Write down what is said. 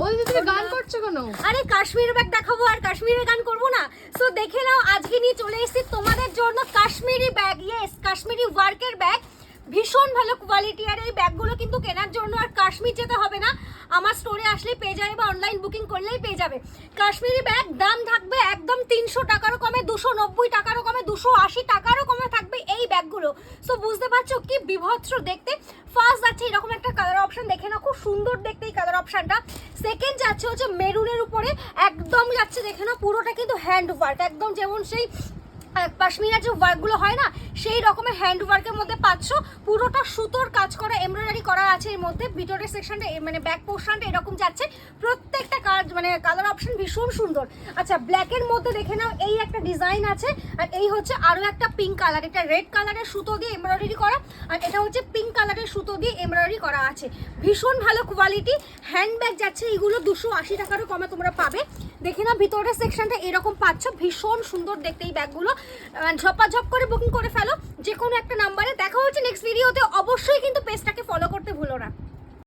ওই যে তুমি গান করছো কেন? আরে কাশ্মীর ব্যাগ দেখাবো আর কাশ্মীরের গান করবো না? সো দেখে নাও, আজকে নিয়ে চলে এসেছি তোমাদের জন্য কাশ্মীরি ব্যাগ। ইয়েস, কাশ্মীরি ওয়ার্কের ব্যাগ, ভীষণ ভালো কোয়ালিটি। আর এই ব্যাগগুলো কিন্তু কেনার জন্য আর কাশ্মীর যেতে হবে না, আমার স্টোরে আসলেই পেয়ে যাবে বা অনলাইন বুকিং করলেই পেয়ে যাবে। কাশ্মীরি ব্যাগ দাম থাকবে একদম 300 টাকারও কমে, 290 টাকারও কমে, 280 টাকারও কমে থাকবে এই ব্যাগগুলো। সো বুঝতে পারছো কি বিভৎস দেখতে। ফার্স্ট যাচ্ছে এরকম একটা কালার অপশন, দেখে না খুব সুন্দর দেখতে এই কালার অপশনটা। সেকেন্ড যাচ্ছে হচ্ছে মেরুনের উপরে, একদম যাচ্ছে দেখে না পুরোটা কিন্তু হ্যান্ড ওয়ার্ক, একদম যেমন সেই কাশ্মীরের যে ওয়ার্কগুলো হয় না সেই রকমের হ্যান্ড ওয়ার্কের মধ্যে পাচ্ছ। পুরোটা সুতোর কাজ করা, এমব্রয়ডারি করা আছে এর মধ্যে। ভিতরের সেকশনটা মানে ব্যাক পোর্শনটা এরকম যাচ্ছে, প্রত্যেকটা কাজ মানে কালার অপশন ভীষণ সুন্দর। আচ্ছা, ব্ল্যাকের মধ্যে দেখে নাও এই একটা ডিজাইন আছে, আর এই হচ্ছে আরও একটা পিঙ্ক কালার। এটা রেড কালারের সুতো দিয়ে এমব্রয়ডারি করা, আর এটা হচ্ছে পিঙ্ক কালারের সুতো দিয়ে এমব্রয়ডারি করা আছে। ভীষণ ভালো কোয়ালিটি হ্যান্ডব্যাগ যাচ্ছে এইগুলো 280 টাকারও কমে তোমরা পাবে। দেখে না ভিতরের সেকশনটা এরকম পাচ্ছ, ভীষণ সুন্দর দেখতে এই ব্যাগগুলো। ঝপাঝপ করে বুকিং করে ফেলো যে কোনো একটা নাম্বারে। দেখা হচ্ছে নেক্সট ভিডিওতে। অবশ্যই কিন্তু পেজটাকে ফলো করতে ভুলো না।